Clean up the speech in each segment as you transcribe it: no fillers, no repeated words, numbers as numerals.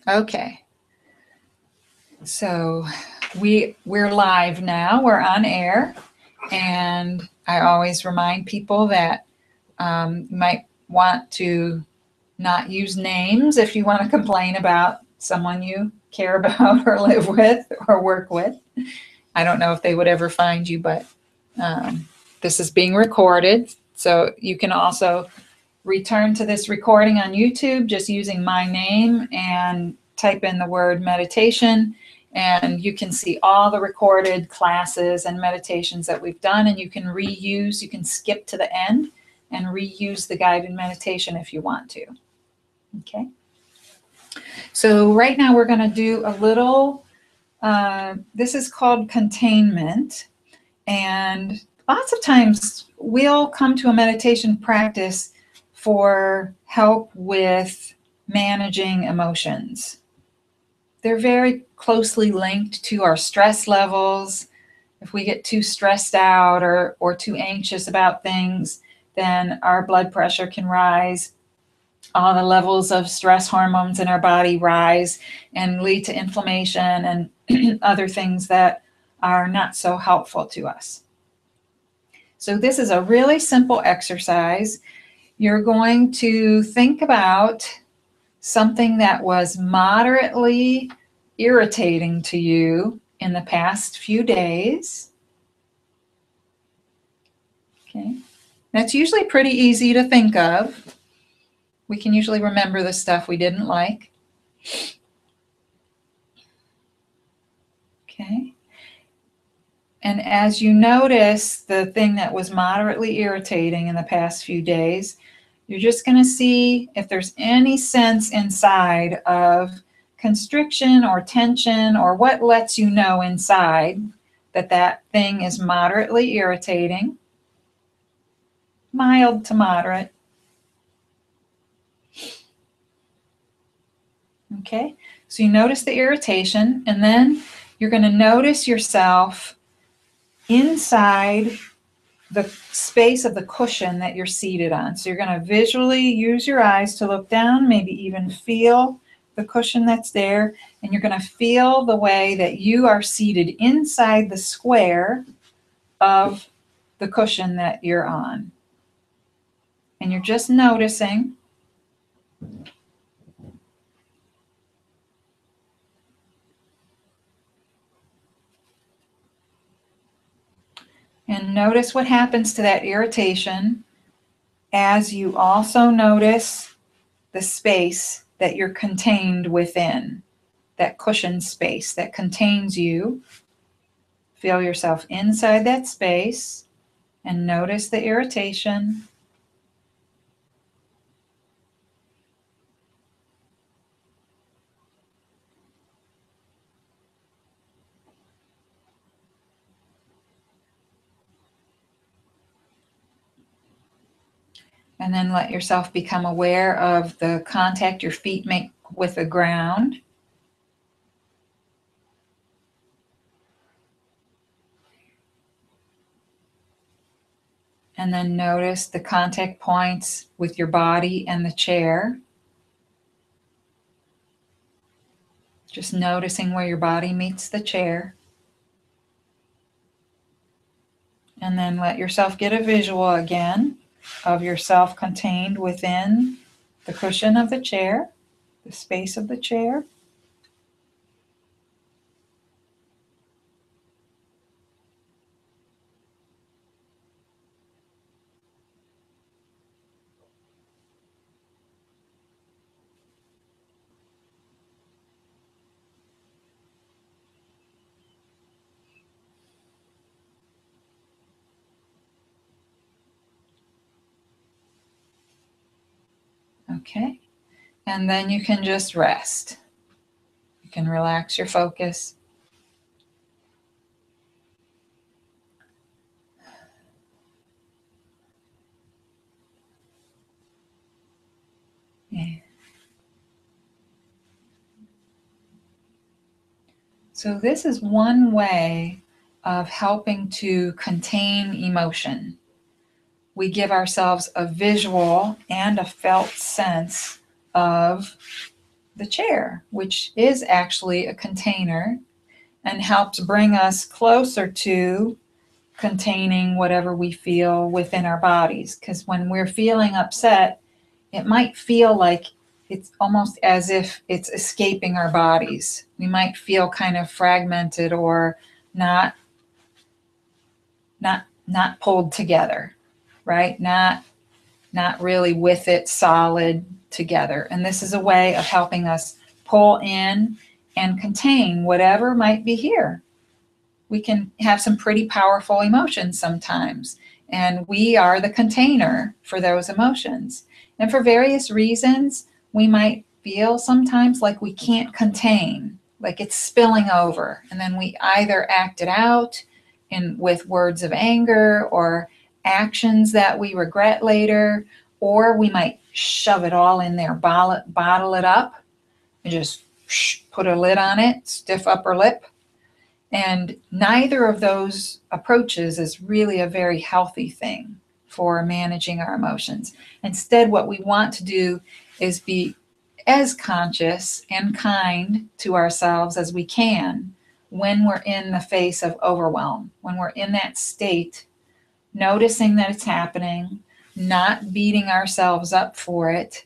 Okay. So we're live now. We're on air. And I always remind people that you might want to not use names if you want to complain about someone you care about or live with or work with. I don't know if they would ever find you, but this is being recorded. So you can also return to this recording on YouTube just using my name and type in the word meditation. And you can see all the recorded classes and meditations that we've done, and you can reuse, you can skip to the end and reuse the guided meditation if you want to. Okay. So right now we're going to do a little, this is called containment. And lots of times we'll come to a meditation practice for help with managing emotions. They're very closely linked to our stress levels. If we get too stressed out or too anxious about things, then our blood pressure can rise. All the levels of stress hormones in our body rise and lead to inflammation and other things that are not so helpful to us. So this is a really simple exercise. You're going to think about something that was moderately irritating to you in the past few days. Okay, that's usually pretty easy to think of. We can usually remember the stuff we didn't like. Okay. And as you notice the thing that was moderately irritating in the past few days, you're just going to see if there's any sense inside of constriction or tension, or what lets you know inside that that thing is moderately irritating, mild to moderate. Okay, so you notice the irritation, and then you're going to notice yourself inside the space of the cushion that you're seated on. So you're going to visually use your eyes to look down, maybe even feel the cushion that's there, and you're going to feel the way that you are seated inside the square of the cushion that you're on. And you're just noticing. And notice what happens to that irritation as you also notice the space that you're contained within, that cushion space that contains you. Feel yourself inside that space and notice the irritation. And then let yourself become aware of the contact your feet make with the ground. And then notice the contact points with your body and the chair. Just noticing where your body meets the chair. And then let yourself get a visual again of yourself contained within the cushion of the chair, the space of the chair. Okay, and then you can just rest. You can relax your focus. Yeah. So this is one way of helping to contain emotion. we give ourselves a visual and a felt sense of the chair, which is actually a container and helps bring us closer to containing whatever we feel within our bodies. Because when we're feeling upset, it might feel like it's almost as if it's escaping our bodies. We might feel kind of fragmented or not pulled together, right? Not really with it solid together. And this is a way of helping us pull in and contain whatever might be here. We can have some pretty powerful emotions sometimes, and we are the container for those emotions. And for various reasons, we might feel sometimes like we can't contain, like it's spilling over, and then we either act it out with words of anger or actions that we regret later, or we might shove it all in there, bottle it up, and just put a lid on it, stiff upper lip. And neither of those approaches is really a very healthy thing for managing our emotions. Instead, what we want to do is be as conscious and kind to ourselves as we can when we're in the face of overwhelm, when we're in that state, noticing that it's happening, not beating ourselves up for it,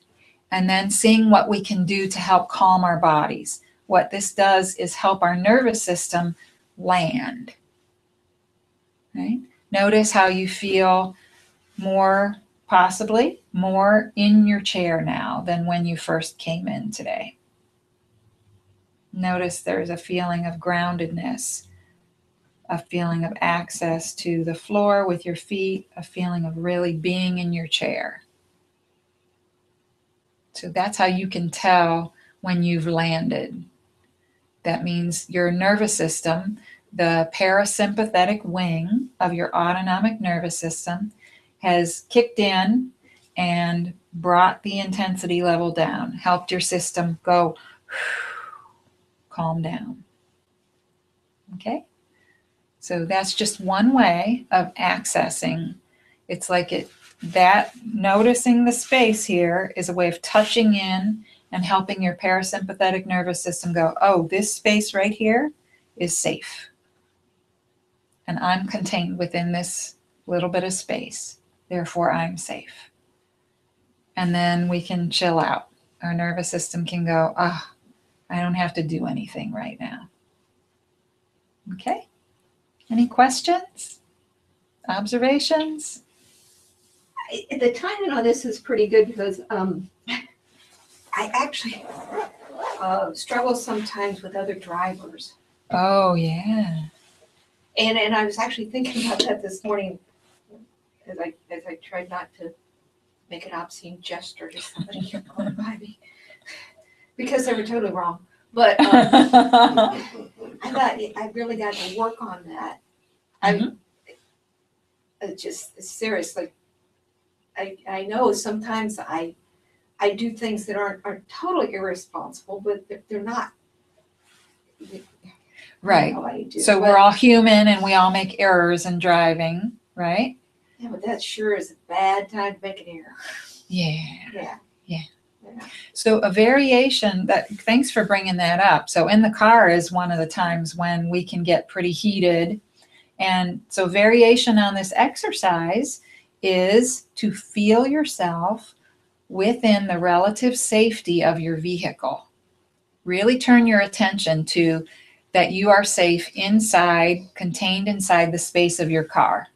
and then seeing what we can do to help calm our bodies. What this does is help our nervous system land. Right? Notice how you feel possibly more in your chair now than when you first came in today. Notice there's a feeling of groundedness, a feeling of access to the floor with your feet, a feeling of really being in your chair. So that's how you can tell when you've landed. That means your nervous system, the parasympathetic wing of your autonomic nervous system, has kicked in and brought the intensity level down, helped your system go calm down. Okay? So that's just one way of accessing. It's like that noticing the space here is a way of touching in and helping your parasympathetic nervous system go, oh, this space right here is safe. And I'm contained within this little bit of space. Therefore, I'm safe. And then we can chill out. Our nervous system can go, I don't have to do anything right now. Okay? Any questions? Observations? The timing on this is pretty good because I actually struggle sometimes with other drivers. Oh, yeah. And I was actually thinking about that this morning as I tried not to make an obscene gesture to somebody going by me because they were totally wrong. But I thought I really got to work on that. Just seriously, I know sometimes I do things that aren't totally irresponsible, but they're not. Right. So we're all human and we all make errors in driving, right? Yeah, but that sure is a bad time to make an error. Yeah. So a variation thanks for bringing that up. So in the car is one of the times when we can get pretty heated. And so variation on this exercise is to feel yourself within the relative safety of your vehicle. Really turn your attention to that you are safe contained inside the space of your car.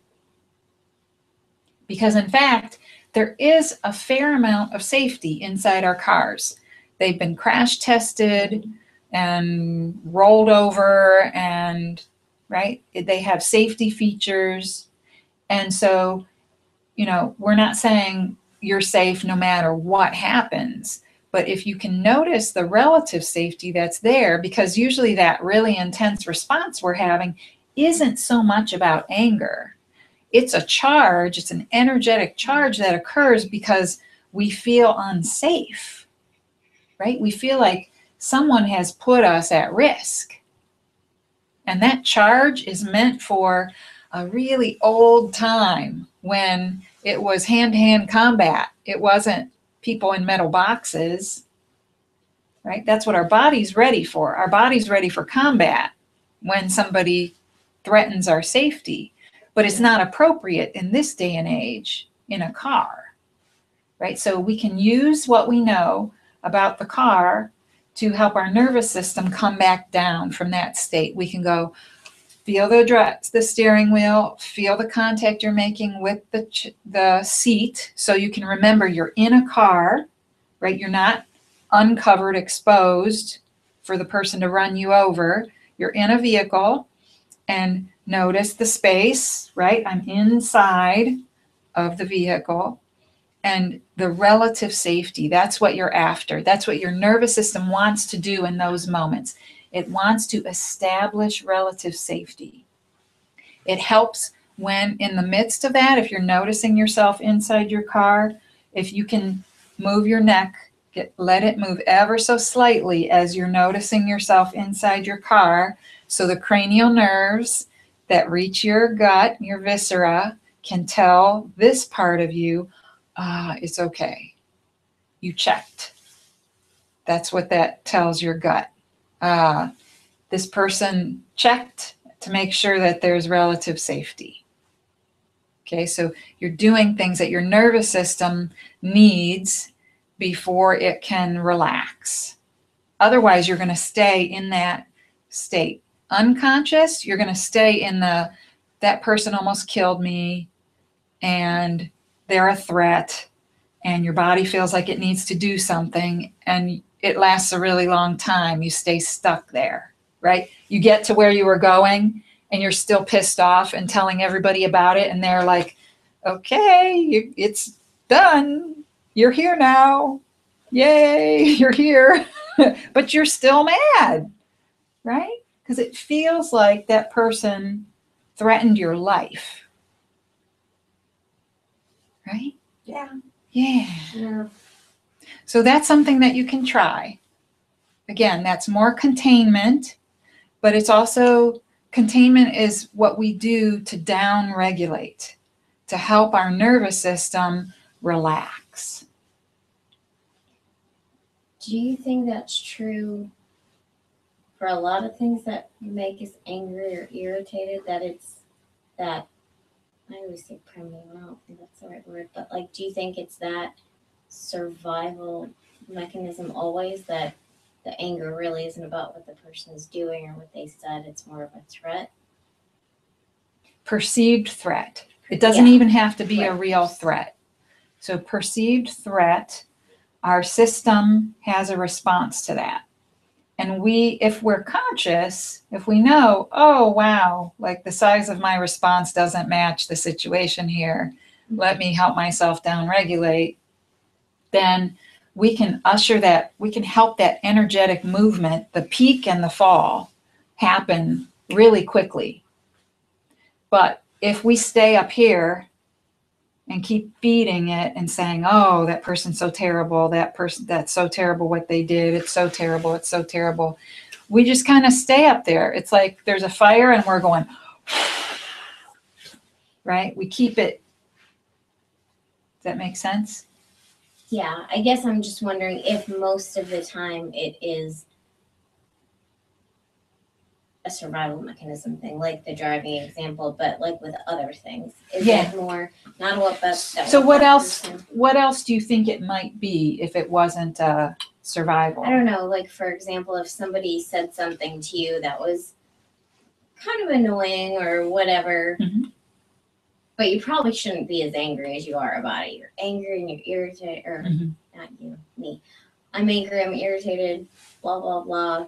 Because in fact, there is a fair amount of safety inside our cars. They've been crash tested and rolled over and, right, they have safety features. And so, we're not saying you're safe no matter what happens. But if you can notice the relative safety that's there, because usually that really intense response we're having isn't so much about anger. It's a charge, it's an energetic charge that occurs because we feel unsafe, right? We feel like someone has put us at risk. And that charge is meant for a really old time when It was hand-to-hand combat. It wasn't people in metal boxes, right? That's what our body's ready for. Our body's ready for combat when somebody threatens our safety. But it's not appropriate in this day and age in a car, right? So we can use what we know about the car to help our nervous system come back down from that state. We can go, feel the steering wheel, feel the contact you're making with the seat, so you can remember you're in a car, right? You're not uncovered, exposed for the person to run you over. You're in a vehicle, and notice the space, right? I'm inside of the vehicle, and the relative safety. That's what you're after. That's what your nervous system wants to do in those moments. It wants to establish relative safety. It helps when in the midst of that, if you're noticing yourself inside your car, if you can move your neck, let it move ever so slightly as you're noticing yourself inside your car, so the cranial nerves that reach your gut, your viscera, can tell this part of you, it's okay. You checked. That's what that tells your gut. This person checked to make sure that there's relative safety. Okay, so you're doing things that your nervous system needs before it can relax. Otherwise, you're going to stay in that state. Unconscious, you're going to stay in that person almost killed me, and they're a threat, and your body feels like it needs to do something, and it lasts a really long time. You stay stuck there, right? You get to where you were going, and you're still pissed off and telling everybody about it, and they're like, okay, it's done. You're here now. Yay, you're here. But you're still mad, right? Because it feels like that person threatened your life, right? Yeah. Yeah. So that's something that you can try. Again, that's more containment, but it's also, containment is what we do to down regulate, to help our nervous system relax. Do you think that's true for a lot of things that make us angry or irritated? That it's that, I always say primitive, I don't think that's the right word, but like, do you think it's that survival mechanism always, that the anger really isn't about what the person is doing or what they said, it's more of a threat? Perceived threat. It doesn't even have to be a real threat. So perceived threat, our system has a response to that. And if we're conscious, if we know, oh, wow, like the size of my response doesn't match the situation here, let me help myself down regulate, then we can we can help that energetic movement, the peak and the fall, happen really quickly. But if we stay up here and keep feeding it and saying, oh, that person's so terrible, that's so terrible what they did, it's so terrible, it's so terrible, we just kind of stay up there. It's like there's a fire and we're going, right? We keep it. Does that make sense? Yeah, I guess I'm just wondering if most of the time it is a survival mechanism thing, like the driving example, but like with other things, is it more not what that? So what else? Person? What else do you think it might be if it wasn't survival? I don't know. Like for example, if somebody said something to you that was kind of annoying or whatever, but you probably shouldn't be as angry as you are about it. You're angry and you're irritated, or not you, me. I'm angry. I'm irritated. Blah blah blah.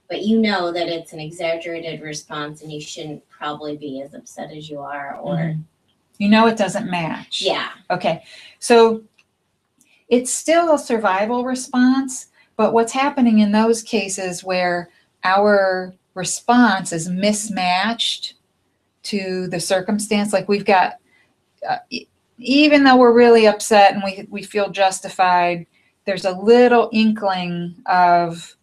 But you know that it's an exaggerated response and you shouldn't probably be as upset as you are, or you know it doesn't match. Yeah. Okay. So it's still a survival response, but what's happening in those cases where our response is mismatched to the circumstance, like we've got, even though we're really upset and we feel justified, there's a little inkling of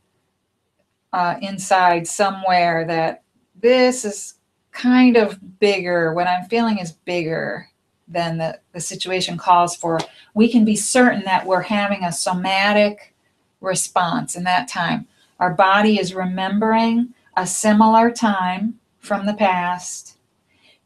inside somewhere that this is kind of bigger. What I'm feeling is bigger. than the situation calls for, we can be certain that we're having a somatic response in that time. Our body is remembering a similar time from the past.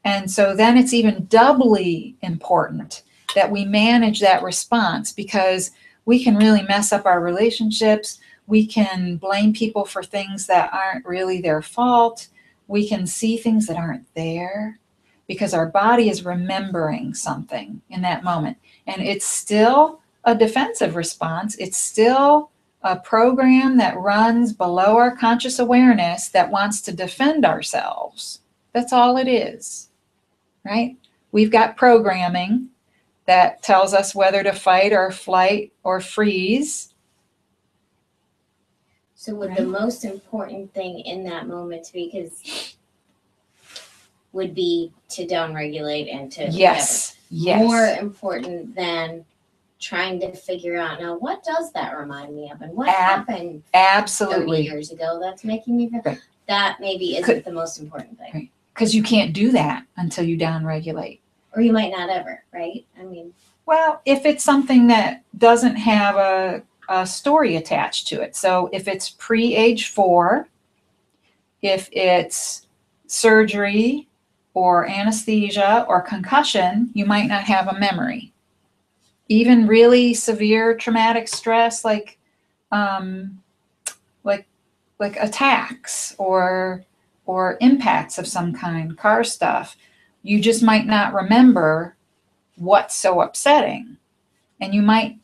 And so then it's even doubly important that we manage that response, because we can really mess up our relationships. We can blame people for things that aren't really their fault. We can see things that aren't there because our body is remembering something in that moment. And it's still a defensive response. It's still a program that runs below our conscious awareness that wants to defend ourselves. That's all it is, right? We've got programming that tells us whether to fight or flight or freeze. So would the most important thing in that moment, because would be to downregulate and to yes, more important than trying to figure out, now what does that remind me of, and what happened absolutely 30 years ago that's making me feel that maybe isn't the most important thing. Because you can't do that until you downregulate. Or you might not ever, right? I mean, well, if it's something that doesn't have a story attached to it. So if it's pre-age 4, if it's surgery or anesthesia or concussion, you might not have a memory. Even really severe traumatic stress like attacks or impacts of some kind, car stuff, you just might not remember what's so upsetting. And you might,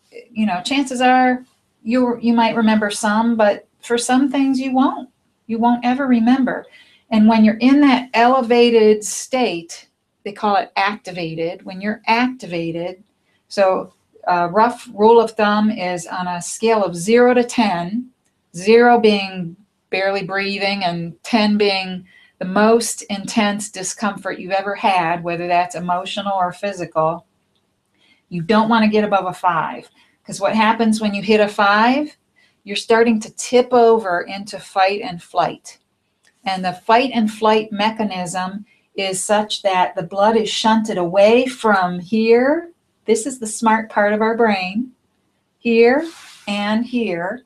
chances are you might remember some, but for some things you won't ever remember. And when you're in that elevated state, they call it activated. When you're activated, so a rough rule of thumb is on a scale of 0 to 10, 0 being barely breathing and 10 being the most intense discomfort you've ever had, whether that's emotional or physical. You don't want to get above a 5, because what happens when you hit a 5, you're starting to tip over into fight and flight. And the fight and flight mechanism is such that the blood is shunted away from here. This is the smart part of our brain, here and here.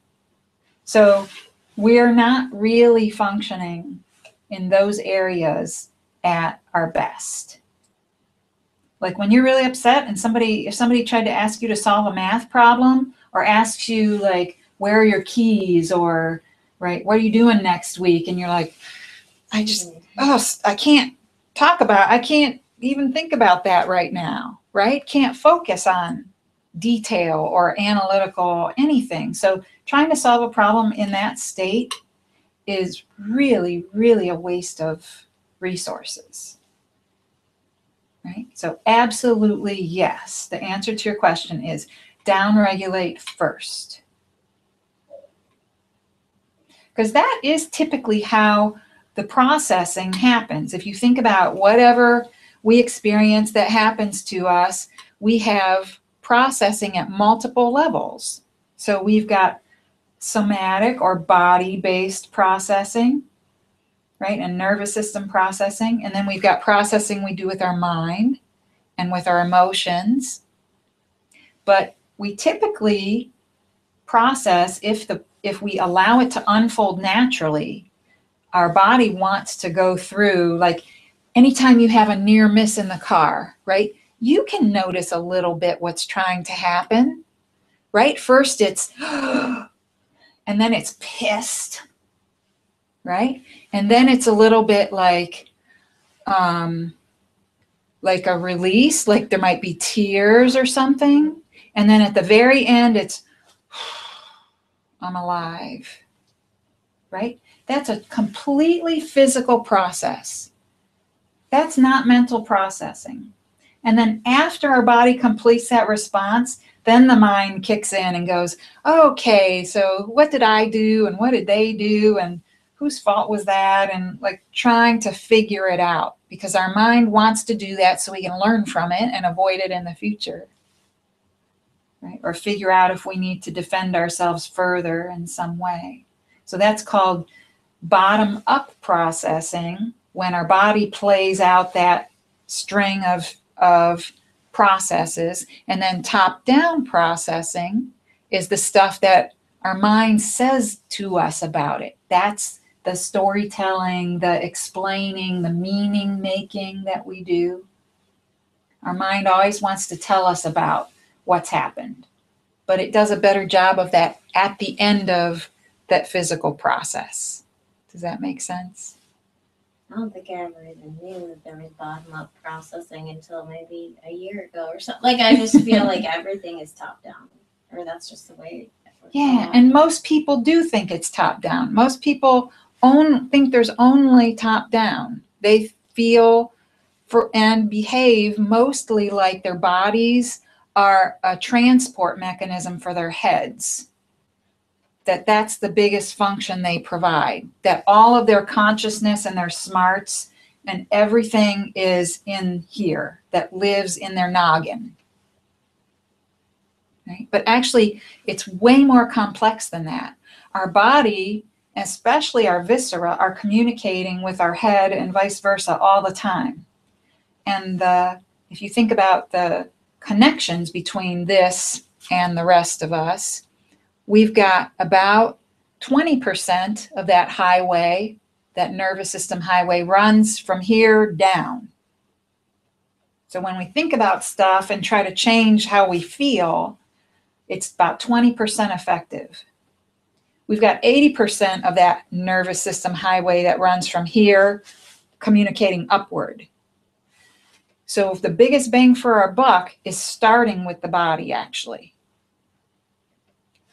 So we're not really functioning in those areas at our best. Like when you're really upset and if somebody tried to ask you to solve a math problem, or asks you like, where are your keys, or right, what are you doing next week? And you're like, I can't even think about that right now, right? Can't focus on detail or analytical anything. So trying to solve a problem in that state is really, really a waste of resources. Right? So absolutely yes. The answer to your question is downregulate first. Because that is typically how the processing happens. If you think about whatever we experience that happens to us, we have processing at multiple levels. So we've got somatic or body-based processing, right? And nervous system processing. And then we've got processing we do with our mind and with our emotions. But we typically process, if we allow it to unfold naturally, our body wants to go through, like anytime you have a near miss in the car, right? You can notice a little bit what's trying to happen, right? First it's, and then it's pissed, right? And then it's a little bit like a release, like there might be tears or something. And then at the very end, it's, I'm alive, right? That's a completely physical process. That's not mental processing. And then after our body completes that response, then the mind kicks in and goes, okay, so what did I do? And what did they do? And whose fault was that? And like trying to figure it out, because our mind wants to do that so we can learn from it and avoid it in the future, right? Or figure out if we need to defend ourselves further in some way. So that's called bottom-up processing, when our body plays out that string of processes. And then top-down processing is the stuff that our mind says to us about it. That's the storytelling, the explaining, the meaning making that we do. Our mind always wants to tell us about what's happened, but it does a better job of that at the end of that physical process. Does that make sense? I don't think I ever even knew that there was bottom-up processing until maybe a year ago or something. Like, I just feel like everything is top-down, or that's just the way it works. Yeah, and most people do think it's top-down. Most people think there's only top-down. They feel and behave mostly like their bodies are a transport mechanism for their heads. That's the biggest function they provide, that all of their consciousness and their smarts and everything is in here, that lives in their noggin. Right? But actually, it's way more complex than that. Our body, especially our viscera, are communicating with our head and vice versa all the time. And if you think about the connections between this and the rest of us, we've got about 20% of that highway, that nervous system highway, runs from here down. So when we think about stuff and try to change how we feel, it's about 20% effective. We've got 80% of that nervous system highway that runs from here, communicating upward. So if the biggest bang for our buck is starting with the body, actually.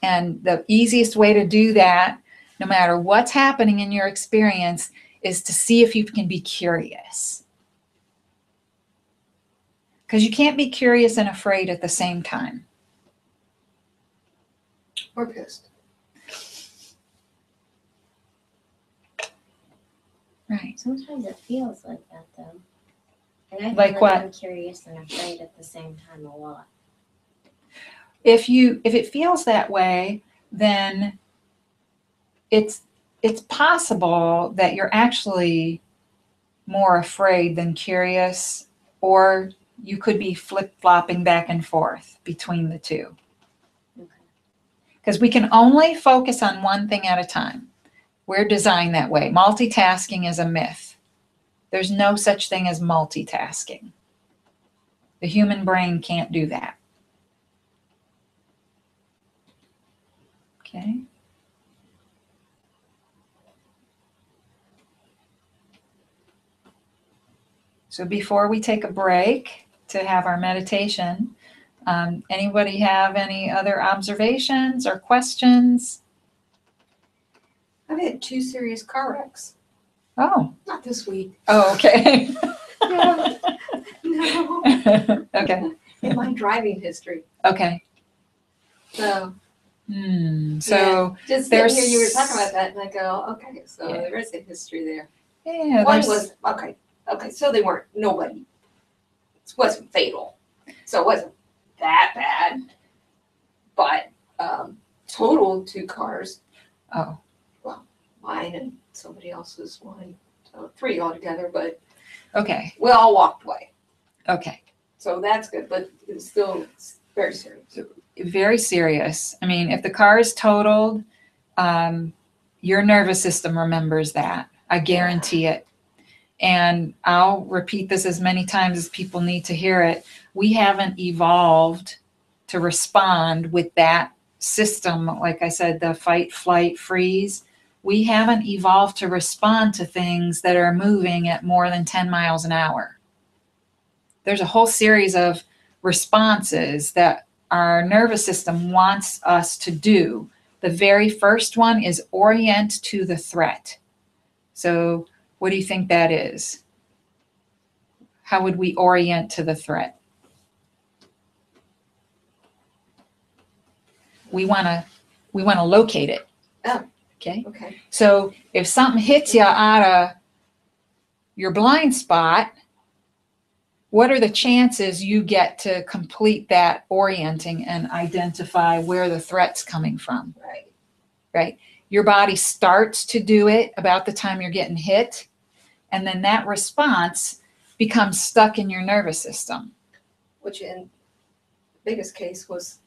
And the easiest way to do that, no matter what's happening in your experience, is to see if you can be curious. Because you can't be curious and afraid at the same time. Or pissed. Right. Sometimes it feels like that, though. And I feel Like what? I'm curious and afraid at the same time a lot. If it feels that way, then it's possible that you're actually more afraid than curious, or you could be flip-flopping back and forth between the two. Because we can only focus on one thing at a time. We're designed that way. Multitasking is a myth. There's no such thing as multitasking. The human brain can't do that. Okay. So before we take a break to have our meditation, anybody have any other observations or questions? I've had 2 serious car wrecks. Oh. Not this week. Oh, okay. No. Okay. In my driving history. Okay. So. So yeah, just there's here, you were talking about that, and I go, okay, so yeah. there is a history there. Yeah. One was okay. So they weren't nobody. It wasn't fatal, so it wasn't that bad. But total 2 cars. Oh. Well, mine and somebody else's one, so 3 altogether. But okay. we all walked away. Okay. So that's good, but it's still very serious. Very serious. I mean, if the car is totaled, your nervous system remembers that. I guarantee it. And I'll repeat this as many times as people need to hear it. We haven't evolved to respond with that system. Like I said, the fight, flight, freeze. We haven't evolved to respond to things that are moving at more than 10 miles an hour. There's a whole series of responses that our nervous system wants us to do. The very first one is orient to the threat. So what do you think that is? How would we orient to the threat? We want to locate it. Oh. Okay. Okay. So if something hits you out of your blind spot, what are the chances you get to complete that orienting and identify where the threat's coming from? Right. Right. Your body starts to do it about the time you're getting hit, and then that response becomes stuck in your nervous system. which in the biggest case was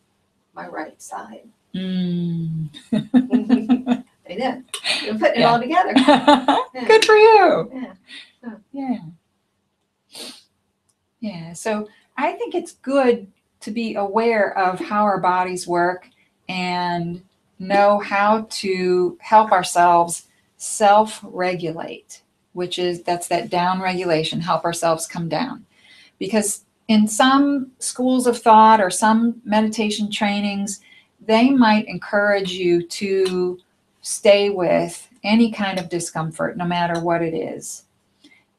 my right side. Mm. They did. They were putting it all together. Good for you. Yeah. Yeah. Yeah. So I think it's good to be aware of how our bodies work and know how to help ourselves self-regulate, that's that down regulation, help ourselves come down. Because in some schools of thought or some meditation trainings, they might encourage you to stay with any kind of discomfort, no matter what it is.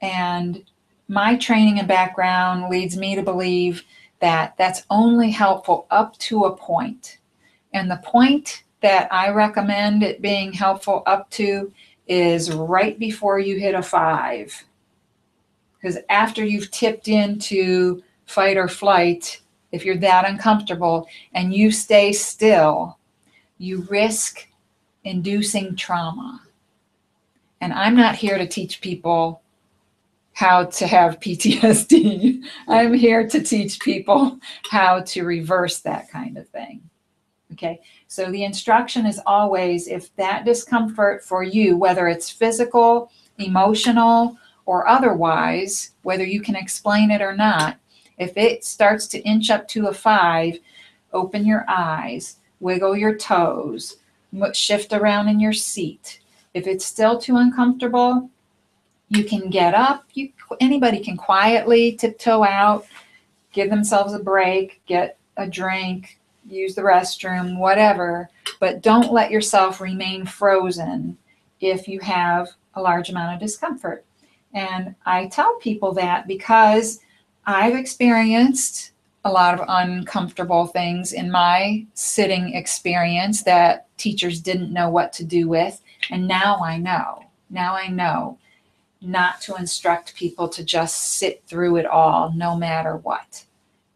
And my training and background leads me to believe that that's only helpful up to a point. And the point that I recommend it being helpful up to is right before you hit a 5. Because after you've tipped into fight or flight, if you're that uncomfortable and you stay still, you risk inducing trauma. And I'm not here to teach people how to have PTSD. I'm here to teach people how to reverse that kind of thing. Okay, so the instruction is always, if that discomfort for you, whether it's physical, emotional, or otherwise, whether you can explain it or not, if it starts to inch up to a 5, open your eyes, wiggle your toes, shift around in your seat. If it's still too uncomfortable, you can get up. Anybody can quietly tiptoe out, give themselves a break, get a drink, use the restroom, whatever, but don't let yourself remain frozen if you have a large amount of discomfort. And I tell people that because I've experienced a lot of uncomfortable things in my sitting experience that teachers didn't know what to do with. And now I know. Now I know not to instruct people to just sit through it all, no matter what,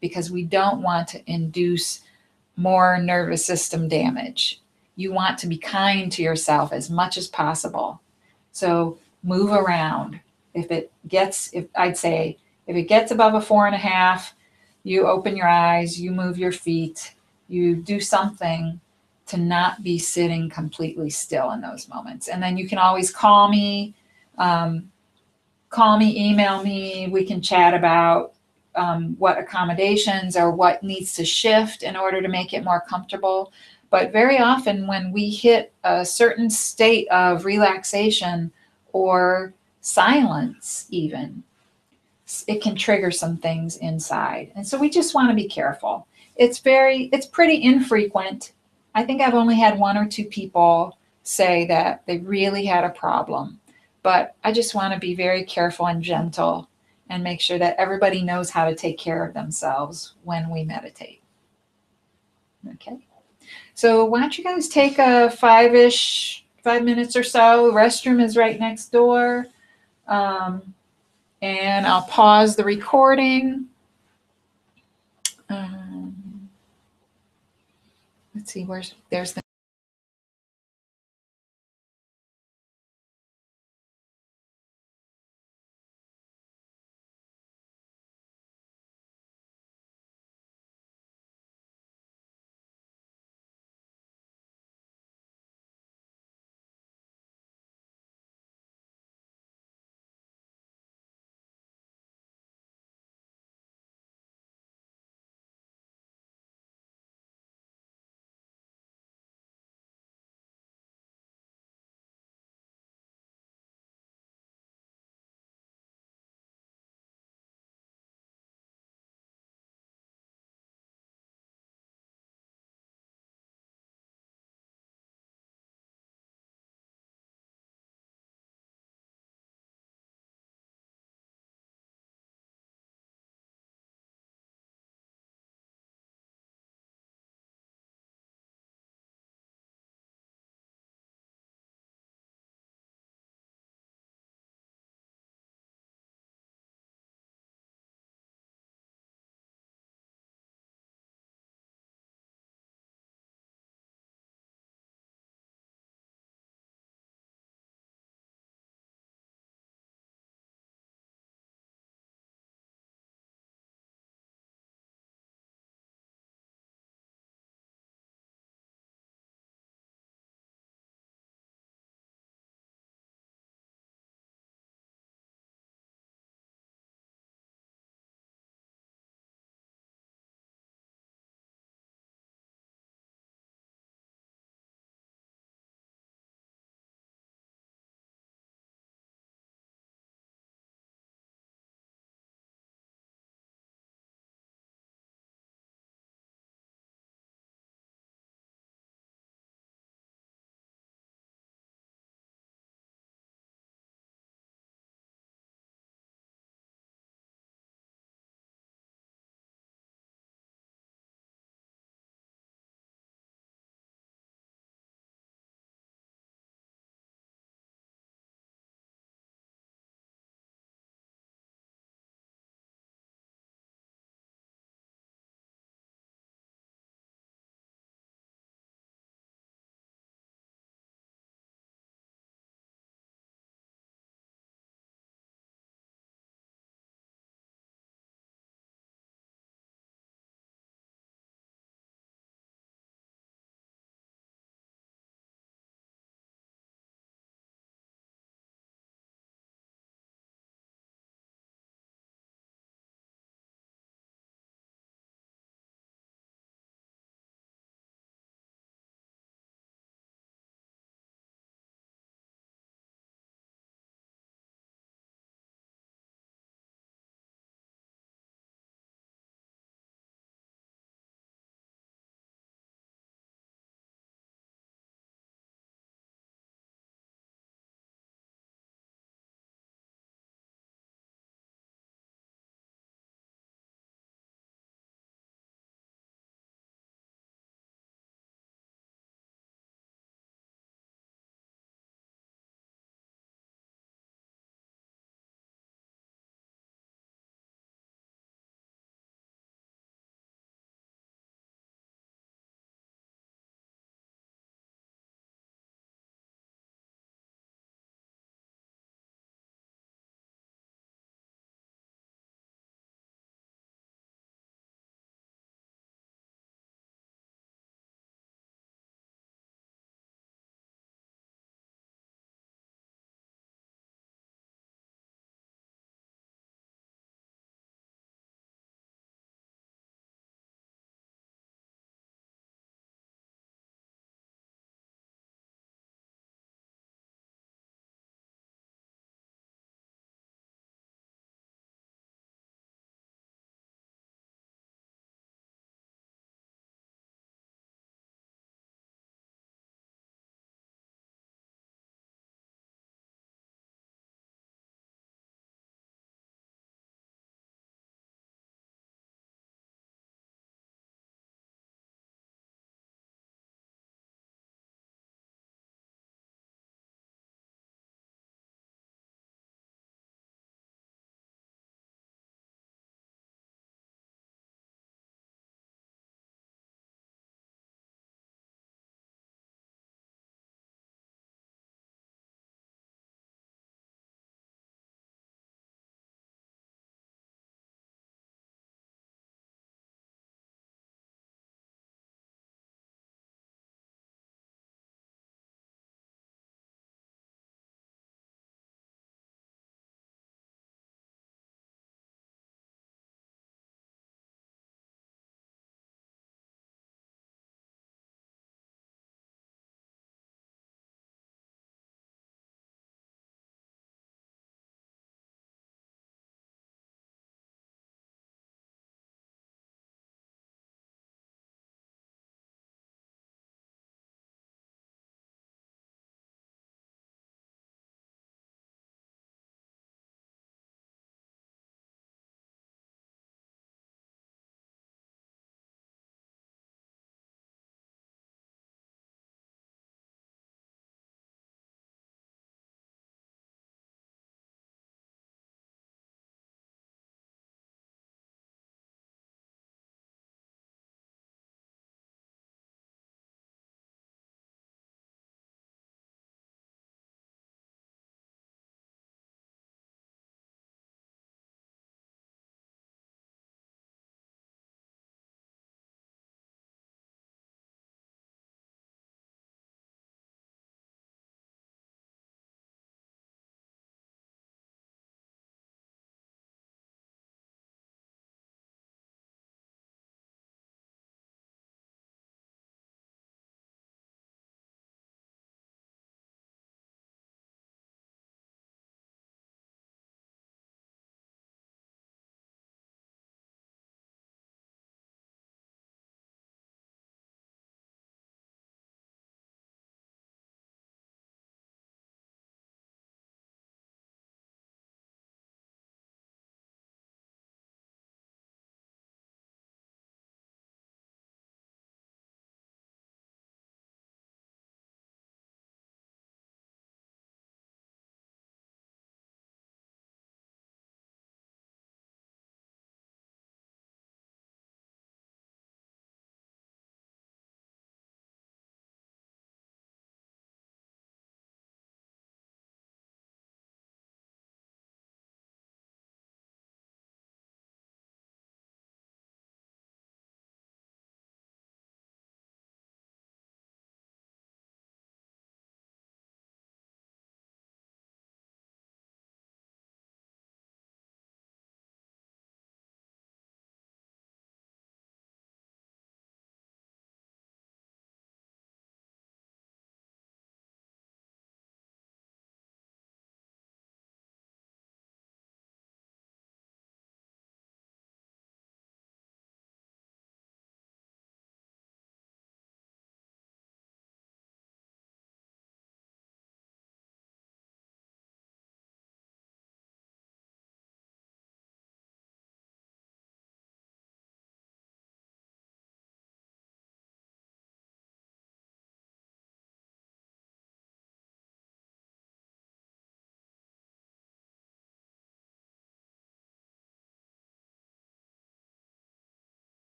because we don't want to induce more nervous system damage. You want to be kind to yourself as much as possible. So move around. If it gets above a 4.5, you open your eyes, you move your feet, you do something to not be sitting completely still in those moments. And then you can always call me, email me. We can chat about what accommodations or what needs to shift in order to make it more comfortable. But very often when we hit a certain state of relaxation or silence even, it can trigger some things inside. And so we just want to be careful. It's pretty infrequent. I think I've only had 1 or 2 people say that they really had a problem. But I just want to be very careful and gentle and make sure that everybody knows how to take care of themselves when we meditate. Okay. So why don't you guys take a 5 minutes or so. The restroom is right next door. And I'll pause the recording. Let's see, there's the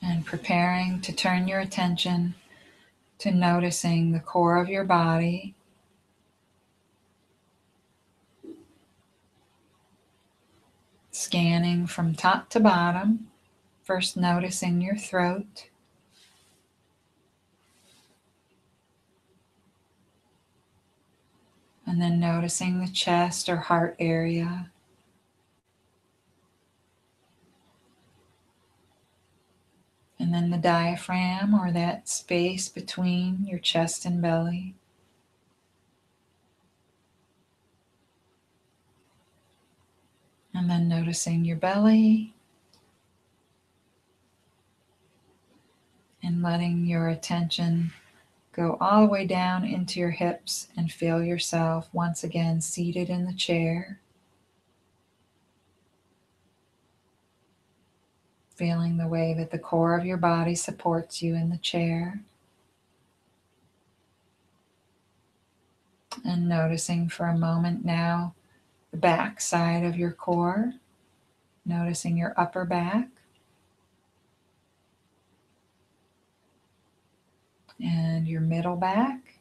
And preparing to turn your attention to noticing the core of your body. Scanning from top to bottom, first noticing your throat. And then noticing the chest or heart area. And then the diaphragm, or that space between your chest and belly. And then noticing your belly. And letting your attention go all the way down into your hips and feel yourself once again seated in the chair. Feeling the way that the core of your body supports you in the chair. And noticing for a moment now the back side of your core. Noticing your upper back. And your middle back.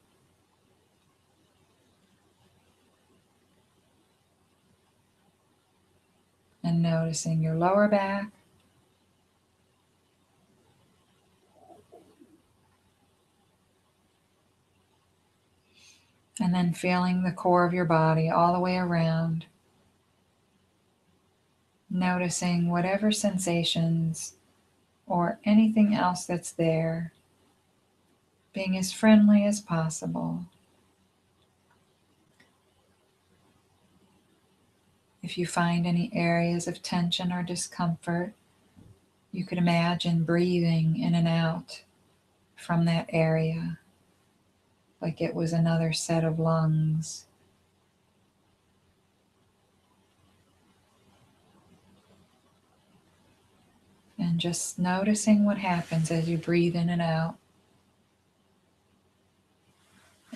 And noticing your lower back. And then feeling the core of your body all the way around. Noticing whatever sensations or anything else that's there. Being as friendly as possible. If you find any areas of tension or discomfort, you could imagine breathing in and out from that area, like it was another set of lungs. And just noticing what happens as you breathe in and out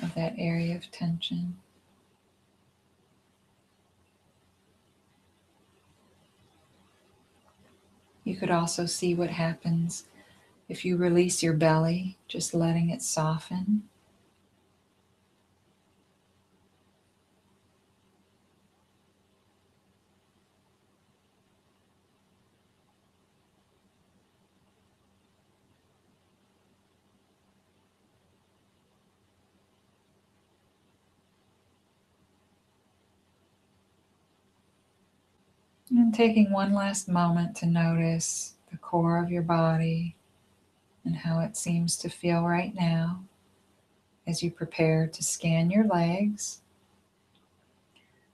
of that area of tension. You could also see what happens if you release your belly, just letting it soften. And taking one last moment to notice the core of your body and how it seems to feel right now as you prepare to scan your legs,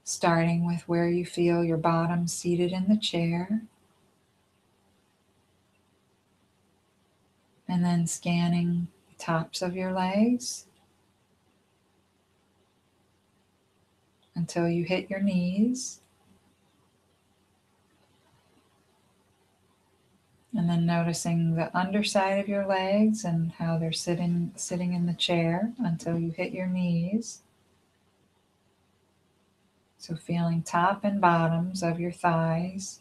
starting with where you feel your bottom seated in the chair, and then scanning the tops of your legs until you hit your knees. And then noticing the underside of your legs and how they're sitting in the chair until you hit your knees. So feeling top and bottoms of your thighs.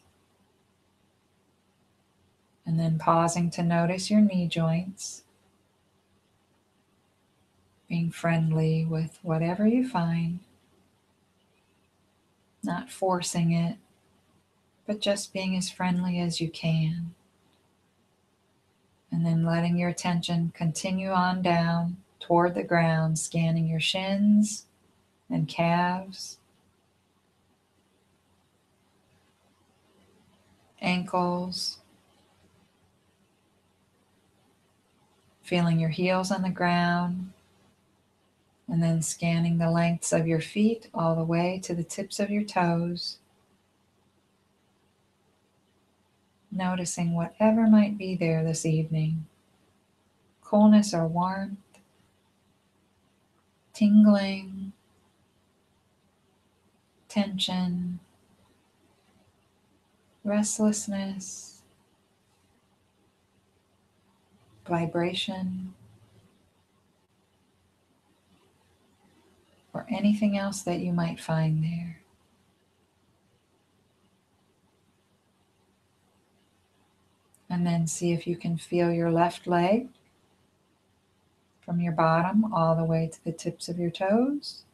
And then pausing to notice your knee joints. Being friendly with whatever you find. Not forcing it, but just being as friendly as you can. And then letting your attention continue on down toward the ground, scanning your shins and calves, ankles, feeling your heels on the ground, and then scanning the lengths of your feet all the way to the tips of your toes. Noticing whatever might be there this evening. Coolness or warmth, tingling, tension, restlessness, vibration, or anything else that you might find there. And then see if you can feel your left leg from your bottom all the way to the tips of your toes.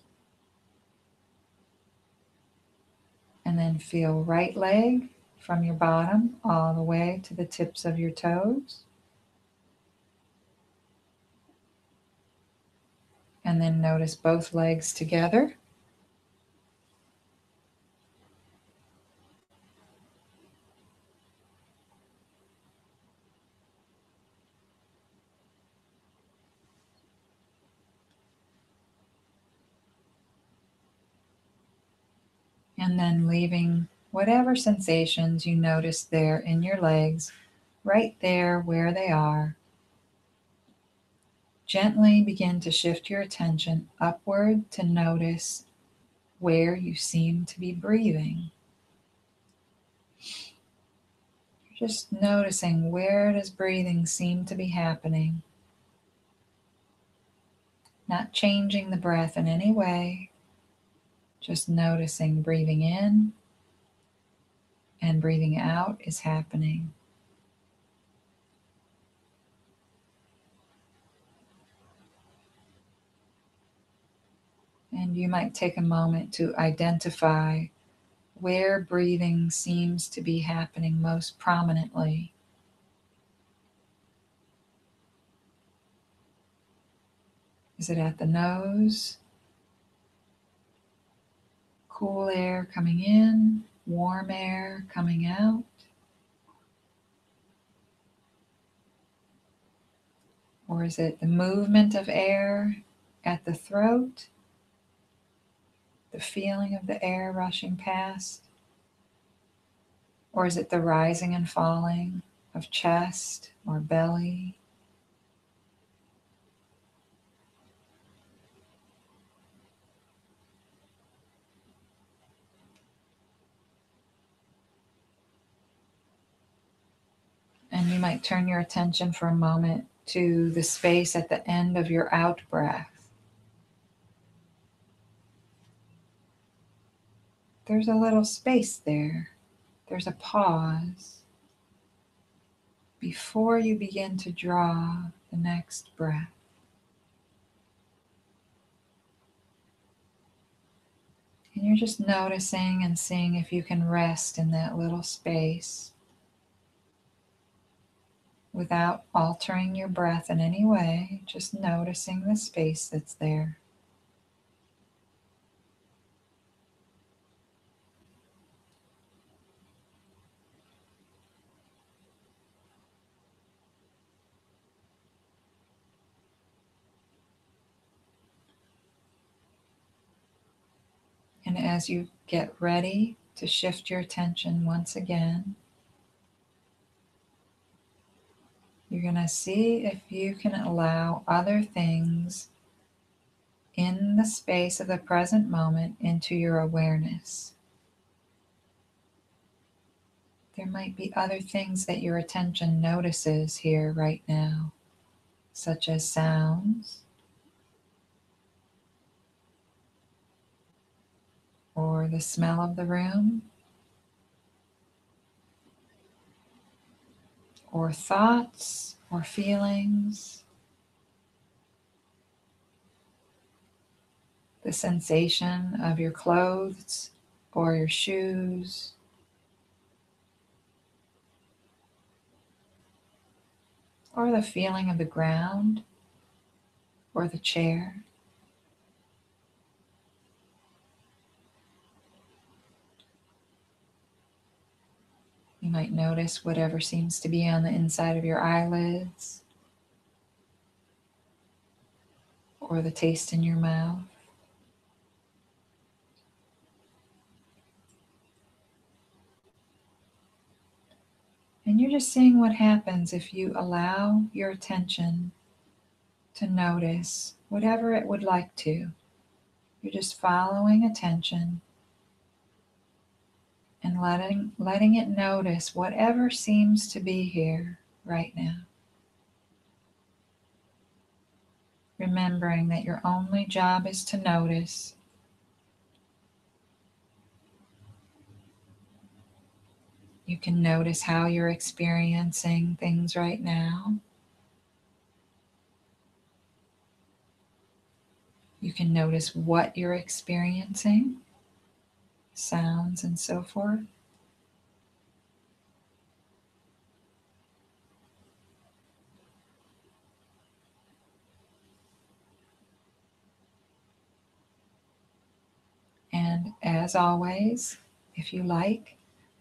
And then feel right leg from your bottom all the way to the tips of your toes. And then notice both legs together. And then leaving whatever sensations you notice there in your legs, right there where they are. Gently begin to shift your attention upward to notice where you seem to be breathing. Just noticing, where does breathing seem to be happening? Not changing the breath in any way, just noticing breathing in and breathing out is happening. And you might take a moment to identify where breathing seems to be happening most prominently. Is it at the nose? Cool air coming in, warm air coming out? Or is it the movement of air at the throat? The feeling of the air rushing past? Or is it the rising and falling of chest or belly? And you might turn your attention for a moment to the space at the end of your out breath. There's a little space there. There's a pause before you begin to draw the next breath. And you're just noticing and seeing if you can rest in that little space without altering your breath in any way, just noticing the space that's there. And as you get ready to shift your attention once again, you're going to see if you can allow other things in the space of the present moment into your awareness. There might be other things that your attention notices here right now, such as sounds, or the smell of the room, or thoughts or feelings, the sensation of your clothes or your shoes, or the feeling of the ground or the chair. You might notice whatever seems to be on the inside of your eyelids or the taste in your mouth. And you're just seeing what happens if you allow your attention to notice whatever it would like to. You're just following attention and letting it notice whatever seems to be here right now. Remembering that your only job is to notice. You can notice how you're experiencing things right now. You can notice what you're experiencing, sounds and so forth. And as always, if you like,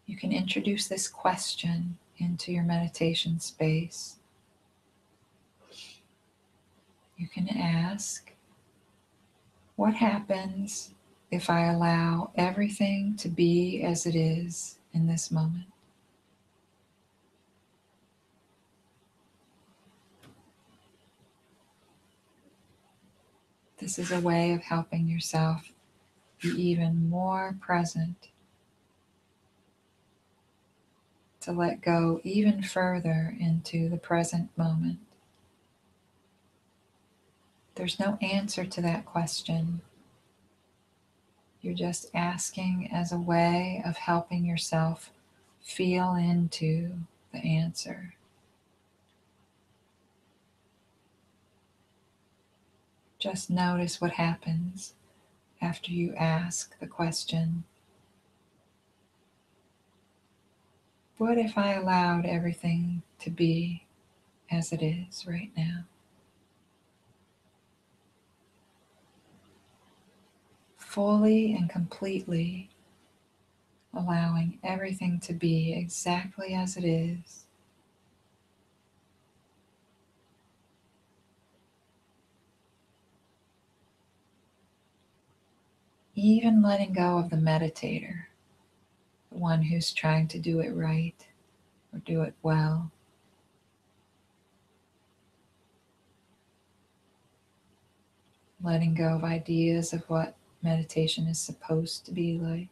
you can introduce this question into your meditation space. You can ask, what happens if I allow everything to be as it is in this moment? This is a way of helping yourself be even more present, to let go even further into the present moment. There's no answer to that question. You're just asking as a way of helping yourself feel into the answer. Just notice what happens after you ask the question, what if I allowed everything to be as it is right now? Fully and completely allowing everything to be exactly as it is. Even letting go of the meditator, the one who's trying to do it right or do it well. Letting go of ideas of what meditation is supposed to be like.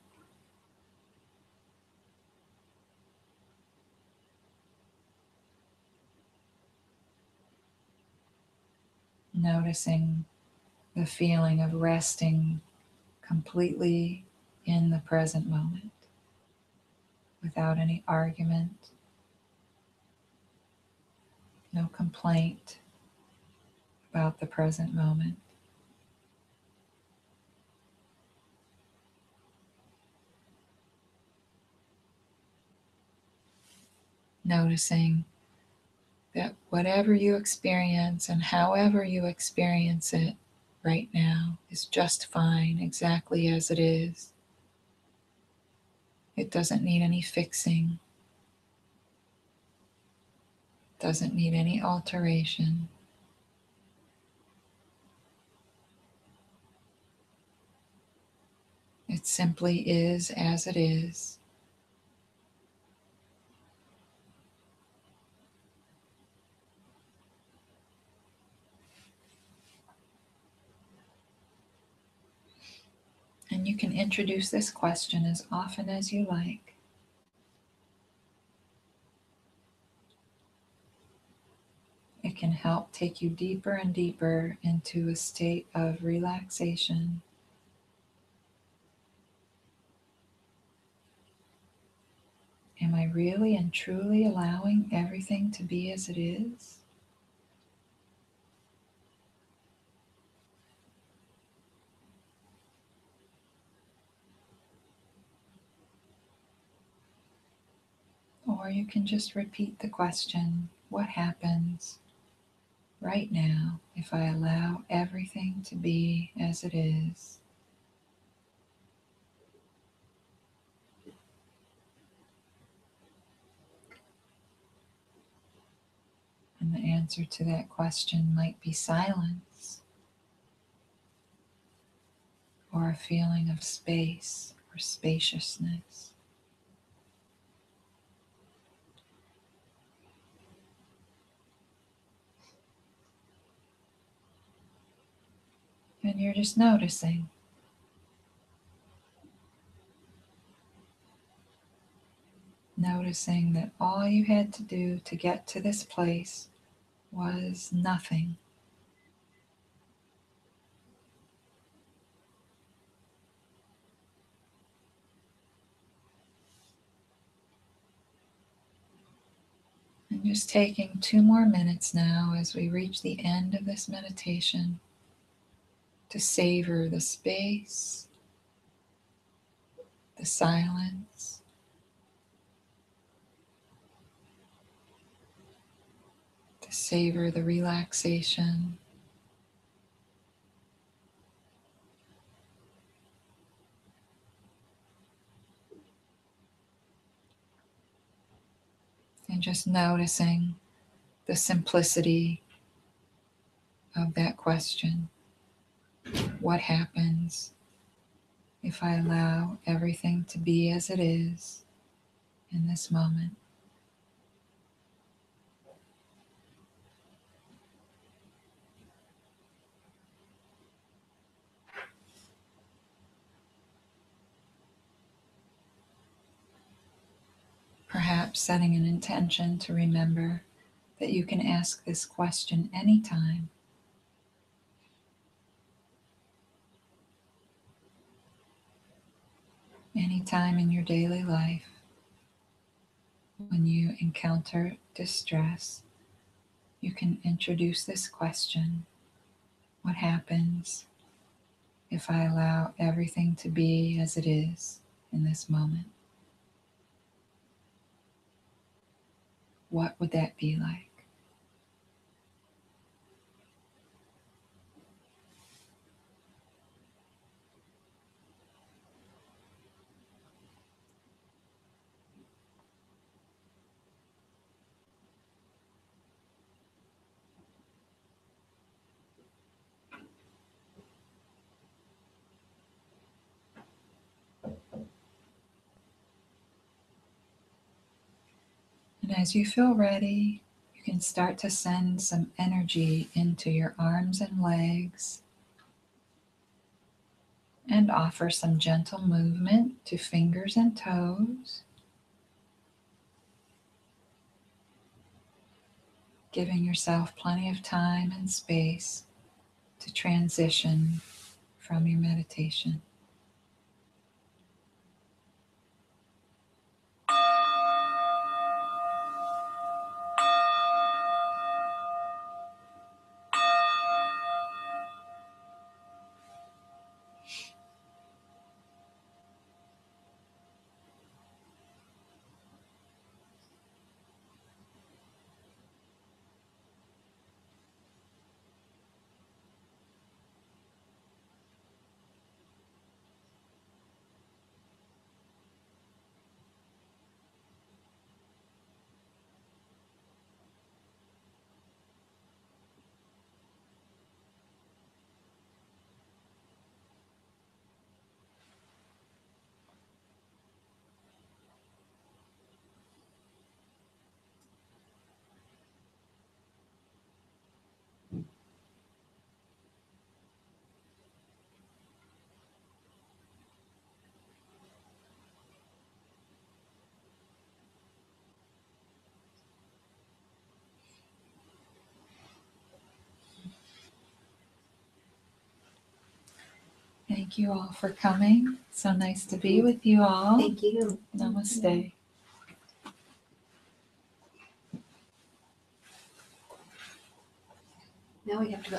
Noticing the feeling of resting completely in the present moment without any argument, no complaint about the present moment. Noticing that whatever you experience and however you experience it right now is just fine exactly as it is. It doesn't need any fixing, doesn't need any alteration. It simply is as it is. And you can introduce this question as often as you like. It can help take you deeper and deeper into a state of relaxation. Am I really and truly allowing everything to be as it is? Or you can just repeat the question, what happens right now if I allow everything to be as it is? And the answer to that question might be silence, or a feeling of space or spaciousness. And you're just noticing. Noticing that all you had to do to get to this place was nothing. Just taking 2 more minutes now as we reach the end of this meditation to savor the space, the silence, to savor the relaxation. And just noticing the simplicity of that question. What happens if I allow everything to be as it is in this moment? Perhaps setting an intention to remember that you can ask this question anytime. Anytime in your daily life when you encounter distress, you can introduce this question. What happens if I allow everything to be as it is in this moment? What would that be like? And as you feel ready, you can start to send some energy into your arms and legs and offer some gentle movement to fingers and toes, giving yourself plenty of time and space to transition from your meditation. Thank you all for coming. So nice to be with you all. Thank you. Namaste. Now we have to go